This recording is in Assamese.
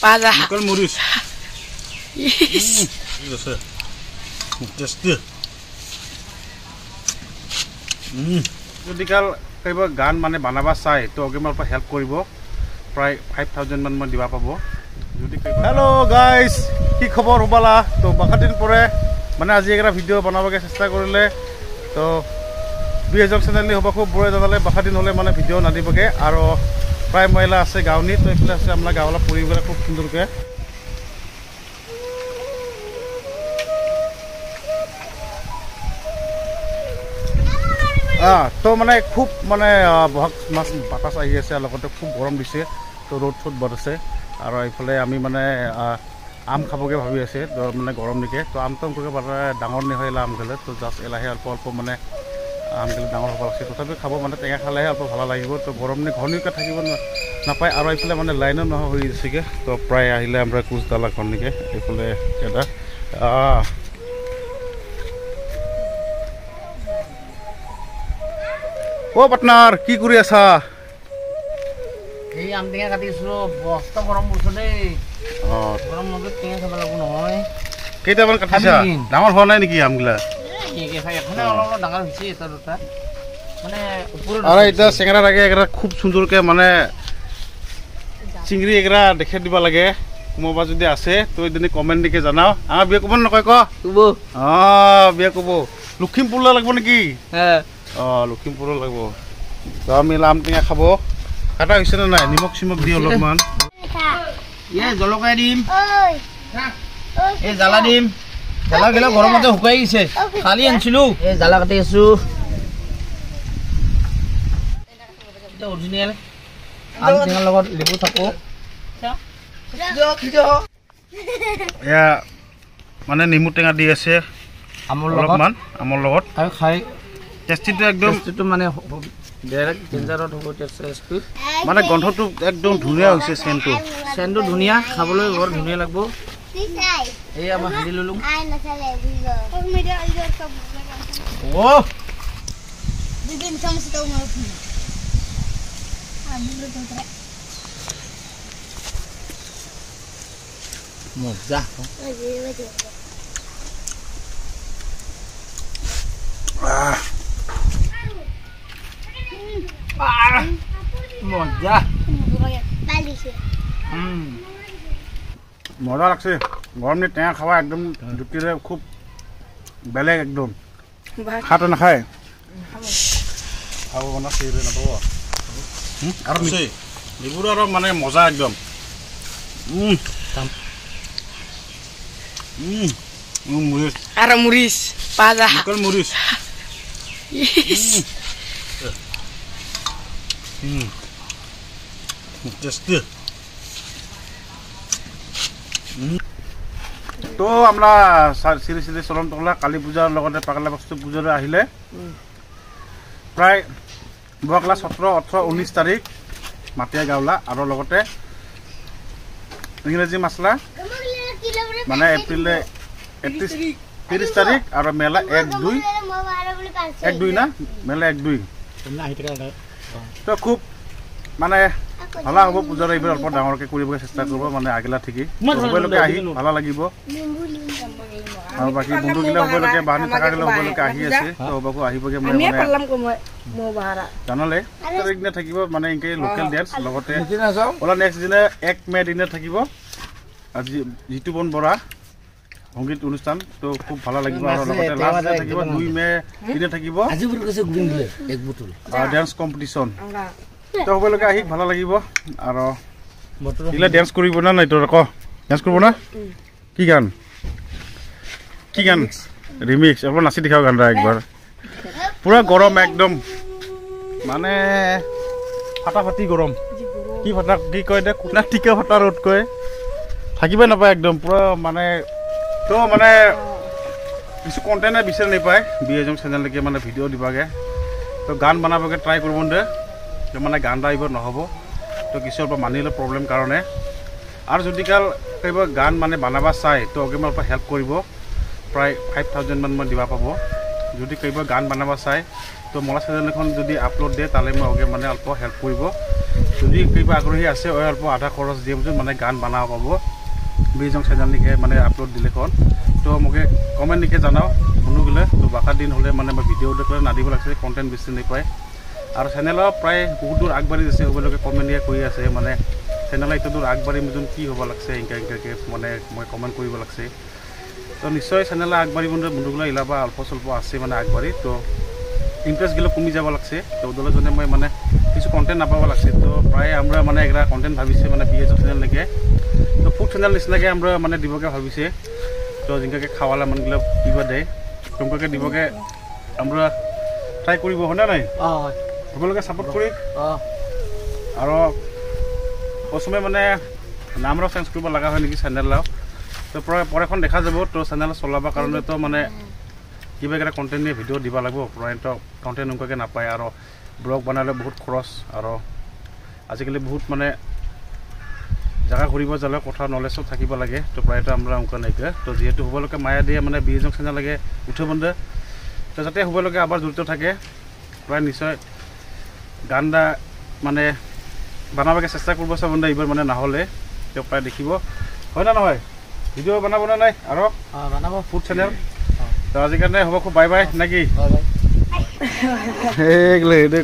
Para. Local Morris. Yes. যদি কাল কইব গান মানে বানাবা চাই তো অগে মই হেল্প কৰিব প্ৰায় 5000 মান মই দিবা পাব যদি হেল্ল গাইস কি খবৰ হবালা তো বাখাদিন পৰে মানে আজি একটা ভিডিও বনাবগে চেষ্টা কৰিলে তো বিএজক চ্যানেল হবা খুব বড় জানালে বাখাদিন হলে মানে ভিডিও নাদিবগে আৰু প্ৰায় মহিলা আছে গাঁৱনি তো এইফালে আছে আমৰা গাঁৱলা পৰিবেশ খুব সুন্দৰকে তো মানে খুব মানে বহুত মাছ বাতাস আহি আছে লগতে খুব গৰম দিছে তো ৰ'দ চ'দ বত আছে আৰু এইফালে আমি মানে আম খাবগে ভাবি আছে তো মানে গৰম নিকে তো আমটো আমকে ডাঙৰ নি হয় আম গলে তো জাষ্ট এলাহে অল্প অল্প মানে আম গলে ডাঙৰ হ'ব আছে তথাপি খাব মানে টেঙা খালেহে অল্প ভাল লাগিব তো গৰম নি ঘনিকে থাকিব নাপায় আৰু এইফালে মানে লাইনো নহ হৈ আছেগে তো প্ৰায় আহিলে আমৰা কুচদালা ঘনিকে এইফালে এটা ও পাৰ্টনাৰ কি কৰি আছা এই আম টেঙা কাটিছো বস্তা গৰম পৰছে দেই গৰম মতে টেঙা খাব লাগব নহয় কেইটামান কাটিছা ডাঙৰ হোৱা নাই নেকি আমগলা কি খাই এখনে অলপ ডাঙৰ হৈছে এটা দুটা মানে ওপৰত আৰু এটা চেংৰা লাগে এটা খুব সুন্দৰকে মানে চিংৰি এগৰা দেখে দিবা লাগে কোনোবা যদি আছে তো এদিনে কমেন্ট দিকে জানাও আমাৰ বিয়া কব নকয় ক কব বিয়া কব লখিমপুৰলৈ লাগব নেকি লখিমপুৰ লাগব তো আমি লাম টেঙা খাব কাটা হৈছে না নাই নিমখ চিমখ দি অলপমান জলকীয়া দিম এই জ্বালা দিম জ্বালা গেলা গৰমতে শুকাই গৈছে খালি আনিছিলো এই জ্বালা কাটি আছো এটা অৰিজিনেল আম টেঙাৰ লগত লেবু থাকো এয়া মানে নিমু টেঙা দি আছে অলপমান আমৰ লগত আৰু খাই টেষ্টিটো একদম মানে ডাইৰেক্ট ডেঞ্জাৰত হ'ব টেষ্টি মানে গন্ধটো একদম ধুনীয়া হৈছে চেনটো ধুনীয়া খাবলৈ বৰ ধুনীয়া লাগব এই আমাৰ হেৰি ললো মজা মজা মজা লাগছে গৰম দিন টেঙা খাওয়া একদম জুতিৰে খুব বেলেগ একদম খাটো নাখায় খাব মানে সেইৰে নাপাব আৰু এইবোৰ আৰু মানে মজা একদম Ara Morris. Para. Local Morris. Yes. তো আমরা সিরি সিরি চলন টলা কালী পূজাৰ লগতে পাগলা বস্তু পূজাৰে আহিলে প্ৰায় বকলা 17 18 19 তাৰিখ মাটিয়া গাওলা আৰু লগতে ইংৰাজী মাছলা মানে এপ্ৰিলে 30 তাৰিখ আৰু মেলা 1 2 না মেলা 1 2 তো খুব মানে ভালো হ'ব পূজাৰ এইবাৰ অল্প ডাঙৰকে কৰিব চেষ্টা কৰিব মানে আগলা ঠিকি হ'বলৈকে আহি ভালো লাগিব আৰু বাকি বন্ধুগিলা হ'বলৈকে বাহানি থাকা গিলা হ'বলৈকে আহি আছে তো হ'বকো আহিবগে মানে জানালে একদিন থাকিব মানে ইনকে লোকেল ডেন্স লগতে ওলা নেক্সট দিনা 1 মে দিনা থাকিব আজি জিতুবন বৰা সংগীত অনুষ্ঠান তো খুব ভালো লাগিব আৰু লগতে লাষ্ট ডে থাকিব 2 মে দিনা থাকিব আজি বুৰ কৈছে গুবিন দিলে এক বুটল ডান্স কম্পিটিশন তো হ'বলৈকে আহি ভালো লাগিব আৰু ইলা ডান্স কৰিব না নাই তোৰ ক ডান্স কৰিব না কি গান রিমিক্স একবার নাচি দেখাও গানটা একবার পুরা গরম একদম মানে ফাটাফাটি গরম কি ফাটা কি কয় দে কোনা টিকা ফাটা রোদ কয় থাকিবে না পায় একদম পুরা মানে তো মানে কিছু কন্টেন্ট বিচার নাই পায় বিএজং চ্যানেল লেকে মানে ভিডিও দিবাগে তো গান বানাবগে ট্রাই করব দে তো মানে গান দাইব নহব তো কিছু মানিলে প্রবলেম কারণে আর যদি কাল কইব গান মানে বানাবা চাই তো অগে মই হেল্প করব প্রায় 5000 মান মই দিবা পাব যদি কইব গান বানাবা চাই তো মোলা চ্যানেল এখন যদি আপলোড দে তালে মই অগে মানে অল্প হেল্প করব যদি কিবা আগ্ৰহী আছে অল্প আধা খৰচ দিয়ে মানে গান বনাব পাব বিজং চেনেল নিকে মানে আপলোড দিলে খন তো মোকে কমেন্ট নিকে জানাও বন্ধু গলে তো বাকা দিন হলে মানে মই ভিডিও দেখলে না দিব লাগছে কন্টেন্ট বেছি নাই পায় আৰু চেনেলৰ প্ৰায় বহুত দূৰ আগবাঢ়ি আছে ওবলকে কমেন্ট দিয়া কৰি আছে মানে চেনেল এটা দূৰ আগবাঢ়ি মজন কি হ'ব লাগছে ইনকে মানে মই কমেন্ট কৰিব লাগছে তো নিশ্চয় চেনেল আগবাঢ়ি বন্ধুগুলো ইলাবা অল্প স্বল্প আছে মানে আগবাঢ়ি তো ইন্টারেস্ট গেলে কমি যাব লাগছে তো ওদলে জনে মই মানে কিছু কন্টেন্ট নাপাব লাগছে তো প্রায় আমরা মানে এগরা কন্টেন্ট ভাবিছে মানে বিএজ চ্যানেল নাকি তো ফুড চ্যানেল নিচিনাকে আমরা মানে দিবকে ভাবিছে তো জিংকাকে খাওয়ালা মানগুলো কিবা দেয় তোমাকে দিবকে আমরা ট্রাই কৰিব হনে নাই তোমালোকে সাপোৰ্ট কৰি আৰ ওসময় মানে নামৰা চেঞ্জ কৰিব লাগা হয় নেকি চ্যানেল তো পরেখন দেখা যাব তো চ্যানেল চলাবার কারণে তো মানে কিবা এটা কন্টেন্ট নিয়ে ভিডিও দিব লাগব পরেটো কন্টেন্ট নককে নাপায় আর ব্লগ বানালে বহুত খরচ আর আজিকালি বহুত মানে জায়গা ঘুরিব যালে কথা নলেজও থাকিব লাগে তো প্রায়টা আমরা অঙ্ক নাইকে তো যেহেতু হবলকে মায়া দিয়ে মানে বিজং চ্যানেল লাগে উঠে বন্ধে তো যাতে হবলকে আবার জড়িত থাকে প্রায় নিশ্চয় গানটা মানে বানাবকে চেষ্টা করব বন্ধু এবার মানে না হলে তো প্রায় দেখিব হয় না নহয় ভিডিও বানাব না নাই আর বানাব ফুড চ্যানেল তো আজি কাৰণে হ'ব খুব বাই বাই নাকি বাই বাই এইগুলো